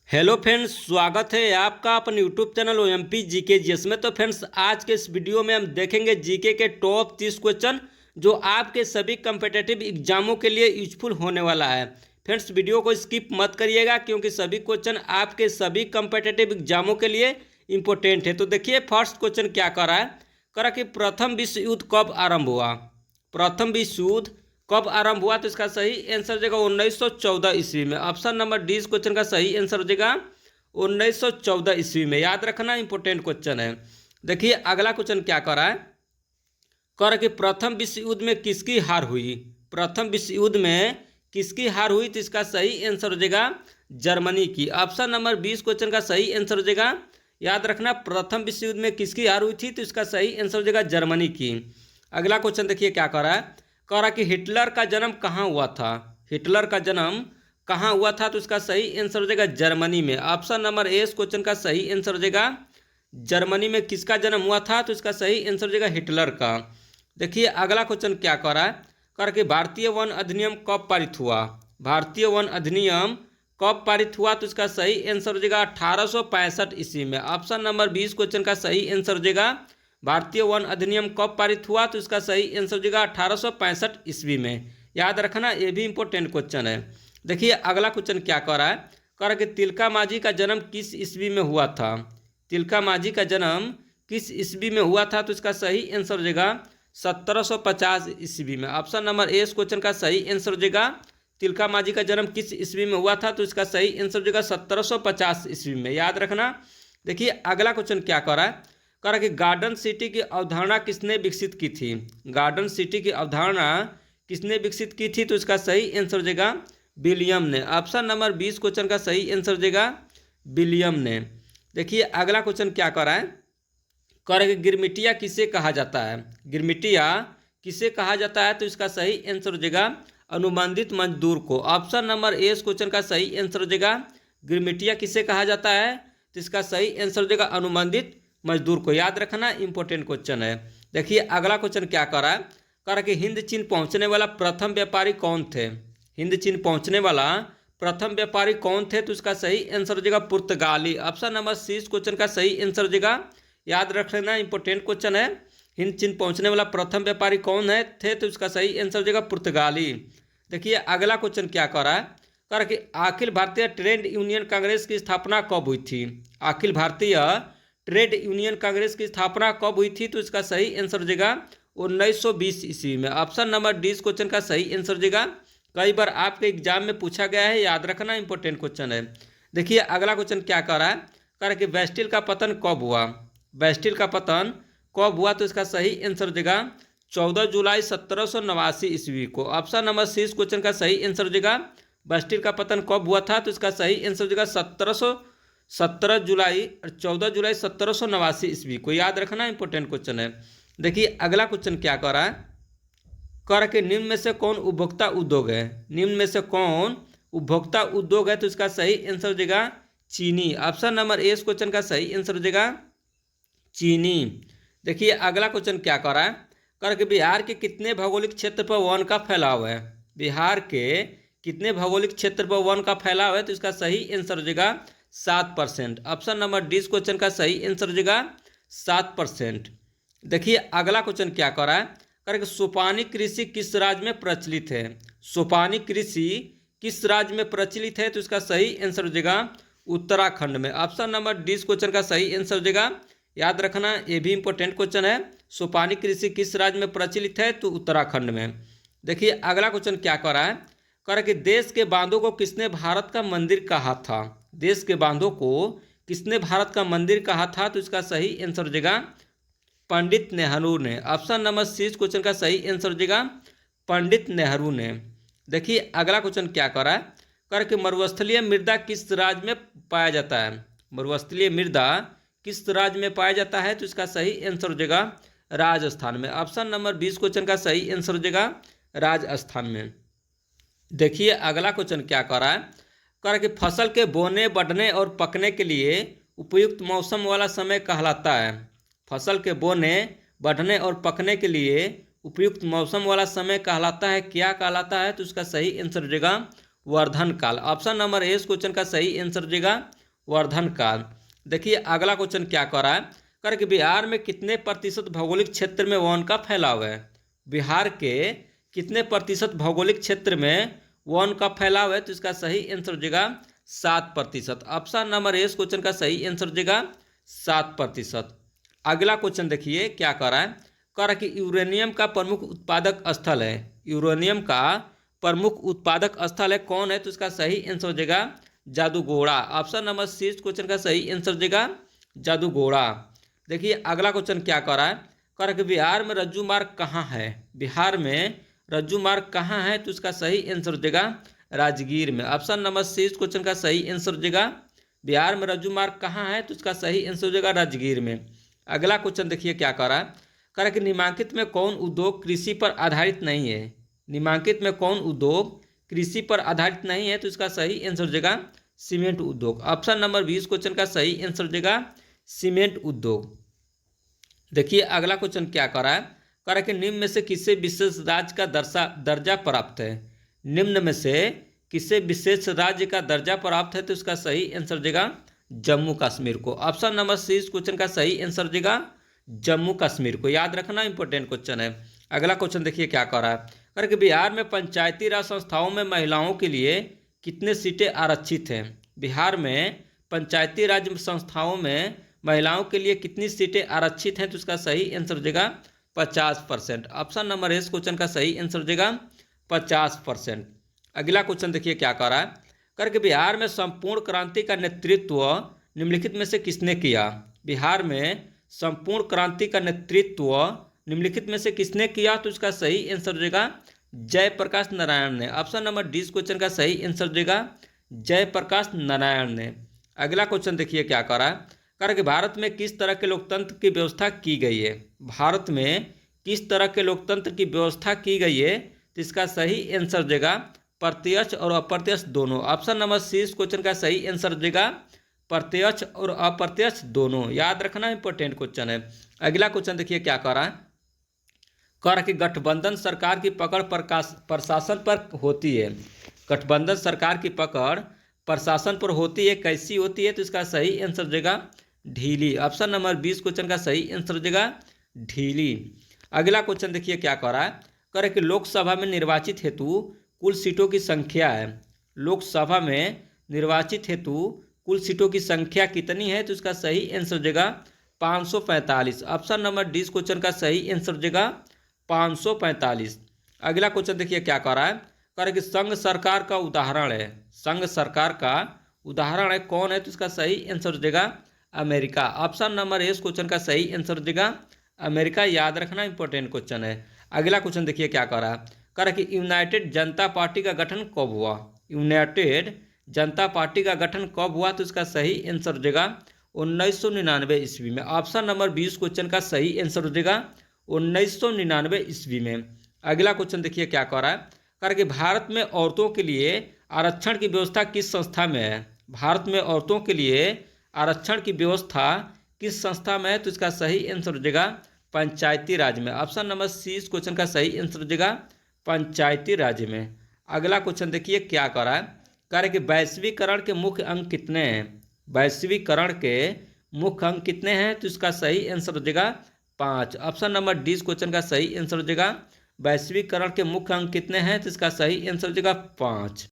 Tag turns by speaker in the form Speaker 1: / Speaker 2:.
Speaker 1: Hello friends, स्वागत है आपका अपने YouTube channel OMP GK GS में। तो फ्रेंड्स, आज के इस वीडियो में हम देखेंगे जीके के टॉप 30 क्वेश्चन जो आपके सभी कम्पिटिटिव एग्जामों के लिए यूजफुल होने वाला है। फ्रेंड्स, वीडियो को स्किप मत करिएगा क्योंकि सभी क्वेश्चन आपके सभी कम्पिटिटिव एग्जामों के लिए इंपॉर्टेंट है। तो देखिए, फर्स्ट क्वेश्चन क्या कर रहा है कि प्रथम विश्व युद्ध कब आरंभ हुआ। प्रथम विश्व युद्ध कब आरंभ हुआ, तो इसका सही आंसर हो जाएगा 1914 ईस्वी में। ऑप्शन नंबर डी इस क्वेश्चन का सही आंसर हो जाएगा 1914 ईस्वी में। याद रखना, इंपॉर्टेंट क्वेश्चन है। देखिए, अगला क्वेश्चन क्या कर रहा है कि प्रथम विश्व युद्ध में किसकी हार हुई। प्रथम विश्व युद्ध में किसकी हार हुई, तो इसका सही आंसर हो जाएगा जर्मनी की। ऑप्शन नंबर 20 क्वेश्चन का सही आंसर हो जाएगा। याद रखना, प्रथम विश्व युद्ध में किसकी हार हुई थी, तो इसका सही आंसर हो जाएगा जर्मनी की। अगला क्वेश्चन देखिए क्या कर रहा है कि हिटलर का जन्म कहाँ हुआ था। हिटलर का जन्म कहाँ हुआ था, तो इसका सही आंसर हो जाएगा जर्मनी में। ऑप्शन नंबर ए इस क्वेश्चन का सही आंसर हो जाएगा जर्मनी में। किसका जन्म हुआ था, तो इसका सही आंसर हो जाएगा हिटलर का। देखिए, अगला क्वेश्चन क्या कर रहा है कि भारतीय वन अधिनियम कब पारित हुआ। भारतीय वन अधिनियम कब पारित हुआ, तो इसका सही आंसर हो जाएगा 1865 ईस्वी में। ऑप्शन नंबर 20 क्वेश्चन का सही आंसर हो जाएगा भारतीय वन अधिनियम कब पारित हुआ, तो इसका सही आंसर हो जाएगा 1865 ईस्वी में। याद रखना, ये भी इंपॉर्टेंट क्वेश्चन है। देखिए, अगला क्वेश्चन क्या कर रहा है कि तिलका मांझी का जन्म किस ईस्वी में हुआ था। तिलका मांझी का जन्म किस ईस्वी में हुआ था, तो इसका सही आंसर हो जाएगा 1750 ईस्वी में। ऑप्शन नंबर ए इस क्वेश्चन का सही आंसर हो जाएगा तिलका मांझी का जन्म किस ईस्वी में हुआ था, तो इसका सही आंसर हो जाएगा 1750 ईस्वी में। याद रखना। देखिए, अगला क्वेश्चन क्या कर रहा है कि गार्डन सिटी की अवधारणा किसने विकसित की थी। गार्डन सिटी की अवधारणा किसने विकसित की थी, तो इसका सही आंसर हो जाएगा विलियम ने। ऑप्शन नंबर 20 क्वेश्चन का सही आंसर हो जाएगा विलियम ने। देखिए, अगला क्वेश्चन क्या कर रहा है कि गिरमिटिया किसे कहा जाता है। गिरमिटिया किसे कहा जाता है, तो इसका सही आंसर हो जाएगा अनुबंधित मजदूर को। ऑप्शन नंबर ए इस क्वेश्चन का सही आंसर हो जाएगा गिरमिटिया किसे कहा जाता है, तो इसका सही आंसर हो जाएगा अनुबंधित मजदूर को। याद रखना, इंपॉर्टेंट क्वेश्चन है। देखिए, अगला क्वेश्चन क्या कर रहा है कि हिंद चीन पहुंचने वाला प्रथम व्यापारी कौन थे। हिंद चीन पहुंचने वाला प्रथम व्यापारी कौन थे, तो इसका सही आंसर हो जाएगा पुर्तगाली। ऑप्शन नंबर सी इस क्वेश्चन का सही आंसर हो जाएगा। याद रखना, इंपॉर्टेंट क्वेश्चन है। हिंद चीन पहुंचने वाला प्रथम व्यापारी कौन है थे, तो इसका सही आंसर हो जाएगा पुर्तगाली। देखिए, अगला क्वेश्चन क्या कर रहा है कि अखिल भारतीय ट्रेड यूनियन कांग्रेस की स्थापना कब हुई थी। अखिल भारतीय ट्रेड यूनियन कांग्रेस की स्थापना कब हुई थी, तो इसका सही आंसर हो जाएगा 1920 ईस्वी में। ऑप्शन नंबर डी इस क्वेश्चन का सही आंसर हो जाएगा। कई बार आपके एग्जाम में पूछा गया है, याद रखना, इंपॉर्टेंट क्वेश्चन है। देखिए, अगला क्वेश्चन क्या कर रहा है कि बेस्टिल का पतन कब हुआ। बेस्टिल का पतन कब हुआ, तो इसका सही आंसर हो जाएगा 14 जुलाई 1789 ईस्वी को। ऑप्शन नंबर सी इस क्वेश्चन का सही आंसर हो जाएगा बेस्टिल का पतन कब हुआ था, तो इसका सही आंसर हो जाएगा 14 जुलाई 1789 ईस्वी को। याद रखना, इंपॉर्टेंट क्वेश्चन है। देखिए, अगला क्वेश्चन क्या कर रहा है कि निम्न में से कौन उपभोक्ता उद्योग है। निम्न में से कौन उपभोक्ता उद्योग है, तो इसका सही आंसर हो जाएगा चीनी। ऑप्शन नंबर ए इस क्वेश्चन का सही आंसर हो जाएगा चीनी। देखिए, अगला क्वेश्चन क्या कर रहा है कि बिहार के कितने भौगोलिक क्षेत्र पर वन का फैलाव है। बिहार के कितने भौगोलिक क्षेत्र पर वन का फैलाव है, तो इसका सही आंसर हो जाएगा 7%। ऑप्शन नंबर डी इस क्वेश्चन का सही आंसर हो जाएगा 7%। देखिए, अगला क्वेश्चन क्या कर रहा है कि सोपानी कृषि किस राज्य में प्रचलित है। सोपानी कृषि किस राज्य में प्रचलित है, तो इसका सही आंसर हो जाएगा उत्तराखंड में। ऑप्शन नंबर डी इस क्वेश्चन का सही आंसर हो जाएगा। याद रखना, ये भी इंपॉर्टेंट क्वेश्चन है। सोपानी कृषि किस राज्य में प्रचलित है, तो उत्तराखंड में। देखिए, अगला क्वेश्चन क्या कर रहा है कि देश के बांधों को किसने भारत का मंदिर कहा था। देश के बांधों को किसने भारत का मंदिर कहा था, तो इसका सही आंसर हो जाएगा पंडित नेहरू ने। ऑप्शन नंबर सी इस क्वेश्चन का सही आंसर हो जाएगा पंडित नेहरू ने। देखिए, अगला क्वेश्चन क्या कर रहा है कि मरुस्थलीय मृदा किस राज्य में पाया जाता है। मरुस्थलीय मृदा किस राज्य में पाया जाता है, तो इसका सही आंसर हो जाएगा राजस्थान में। ऑप्शन नंबर 20 क्वेश्चन का सही आंसर हो जाएगा राजस्थान में। देखिए, अगला क्वेश्चन क्या कर रहा है कि फसल के बोने, बढ़ने और पकने के लिए उपयुक्त मौसम वाला समय कहलाता है। फसल के बोने, बढ़ने और पकने के लिए उपयुक्त मौसम वाला समय कहलाता है, क्या कहलाता है, तो इसका सही आंसर हो जाएगा वर्धन काल। ऑप्शन नंबर ए इस क्वेश्चन का सही आंसर हो जाएगा वर्धन काल। देखिए अगला क्वेश्चन क्या कर रहा है, कर कि बिहार में कितने प्रतिशत भौगोलिक क्षेत्र में वन का फैलाव है। बिहार के कितने प्रतिशत भौगोलिक क्षेत्र में वन का फैलाव है, तो इसका सही आंसर हो जाएगा 7%। ऑप्शन नंबर ए इस क्वेश्चन का सही आंसर हो जाएगा 7%। अगला क्वेश्चन देखिए क्या कर रहा है, कह रहा कि यूरेनियम का प्रमुख उत्पादक स्थल है। यूरेनियम का प्रमुख उत्पादक स्थल है कौन है, तो इसका सही आंसर हो जाएगा जादूगोड़ा। ऑप्शन नंबर सी इस क्वेश्चन का सही आंसर हो जाएगा जादूगोड़ा। देखिए अगला क्वेश्चन क्या कर रहा है, कह रहा कि बिहार में रज्जू मार्ग कहाँ है। बिहार में रज्जू मार्ग कहाँ है, तो इसका सही आंसर हो जाएगा राजगीर में। ऑप्शन नंबर सी इस क्वेश्चन का सही आंसर हो जाएगा बिहार में रज्जू मार्ग कहाँ है, तो इसका सही आंसर हो जाएगा राजगीर में। अगला क्वेश्चन देखिए क्या कर रहा है, कह रहा कि निम्नलिखित में कौन उद्योग कृषि पर आधारित नहीं है। निम्नलिखित में कौन उद्योग कृषि पर आधारित नहीं है, तो इसका सही आंसर हो जाएगा सीमेंट उद्योग। ऑप्शन नंबर 20 क्वेश्चन का सही आंसर हो जाएगा सीमेंट उद्योग। देखिए अगला क्वेश्चन क्या कर रहा है, कह रहा कि निम्न में से किसे विशेष राज्य का दर्जा प्राप्त है। निम्न में से किसे विशेष राज्य का दर्जा प्राप्त है, तो इसका सही आंसर हो जाएगा जम्मू कश्मीर को। ऑप्शन नंबर सी इस क्वेश्चन का सही आंसर हो जाएगा जम्मू कश्मीर को। याद रखना इंपॉर्टेंट क्वेश्चन है। अगला क्वेश्चन देखिए क्या कर रहा है, कह रहा कि बिहार में पंचायती राज संस्थाओं में महिलाओं के लिए कितने सीटें आरक्षित हैं। बिहार में पंचायती राज संस्थाओं में महिलाओं के लिए कितनी सीटें आरक्षित हैं, तो इसका सही आंसर हो जाएगा 50%। ऑप्शन नंबर इस क्वेश्चन का सही आंसर हो जाएगा 50%। अगला क्वेश्चन देखिए क्या कर रहा है, करके बिहार में संपूर्ण क्रांति का नेतृत्व निम्नलिखित में से किसने किया। बिहार में संपूर्ण क्रांति का नेतृत्व निम्नलिखित में से किसने किया, तो इसका सही आंसर हो जाएगा जयप्रकाश नारायण ने। ऑप्शन नंबर डी इस क्वेश्चन का सही आंसर हो जाएगा जयप्रकाश नारायण ने। अगला क्वेश्चन देखिए क्या कर रहा है, कह कि भारत में किस तरह के लोकतंत्र की व्यवस्था की गई है। भारत में किस तरह के लोकतंत्र की व्यवस्था की गई है, तो इसका सही आंसर हो जाएगा प्रत्यक्ष और अप्रत्यक्ष दोनों। ऑप्शन नंबर सी इस क्वेश्चन का सही आंसर हो जाएगा प्रत्यक्ष और अप्रत्यक्ष दोनों। याद रखना इंपॉर्टेंट क्वेश्चन है। अगला क्वेश्चन देखिए क्या कर रहा है, कह रहा कि गठबंधन सरकार की पकड़ प्रशासन पर होती है। गठबंधन सरकार की पकड़ प्रशासन पर होती है, कैसी होती है, तो इसका सही आंसर हो जाएगा ढीली। ऑप्शन नंबर 20 क्वेश्चन का सही आंसर हो जाएगा ढीली। अगला क्वेश्चन देखिए क्या कर रहा है, कह रहा कि लोकसभा में निर्वाचित हेतु कुल सीटों की संख्या है। लोकसभा में निर्वाचित हेतु कुल सीटों की संख्या कितनी है, तो इसका सही आंसर हो जाएगा 545। ऑप्शन नंबर डी क्वेश्चन का सही आंसर हो जाएगा 545। अगला क्वेश्चन देखिए क्या कर रहा है, कह रहा कि संघ सरकार का उदाहरण है। संघ सरकार का उदाहरण है कौन है, तो इसका सही आंसर हो जाएगा America. Option number A question का सही आंसर हो जाएगा अमेरिका। याद रखना इंपॉर्टेंट क्वेश्चन है। अगला क्वेश्चन देखिए क्या कर रहा है, कह रहा कि यूनाइटेड जनता पार्टी का गठन कब हुआ। यूनाइटेड जनता पार्टी का गठन कब हुआ, तो इसका सही आंसर हो जाएगा 1999 ईस्वी में। ऑप्शन नंबर 20 क्वेश्चन का सही आंसर हो जाएगा 1999 ईस्वी में। अगला क्वेश्चन देखिए क्या कर रहा है, कह रहा कि भारत में औरतों के लिए आरक्षण की व्यवस्था किस संस्था में है। भारत में औरतों के लिए आरक्षण की व्यवस्था किस संस्था में है, तो इसका सही आंसर हो जाएगा पंचायती राज में। ऑप्शन नंबर सी इस क्वेश्चन का सही आंसर हो जाएगा पंचायती राज में। अगला क्वेश्चन देखिए क्या कर रहा है, कह रहा कि वैश्वीकरण के मुख्य अंग कितने हैं। वैश्वीकरण के मुख्य अंग कितने हैं, तो इसका सही आंसर हो जाएगा 5। ऑप्शन नंबर डी क्वेश्चन का सही आंसर हो जाएगा वैश्वीकरण के मुख्य अंग कितने हैं, तो इसका सही आंसर हो जाएगा 5।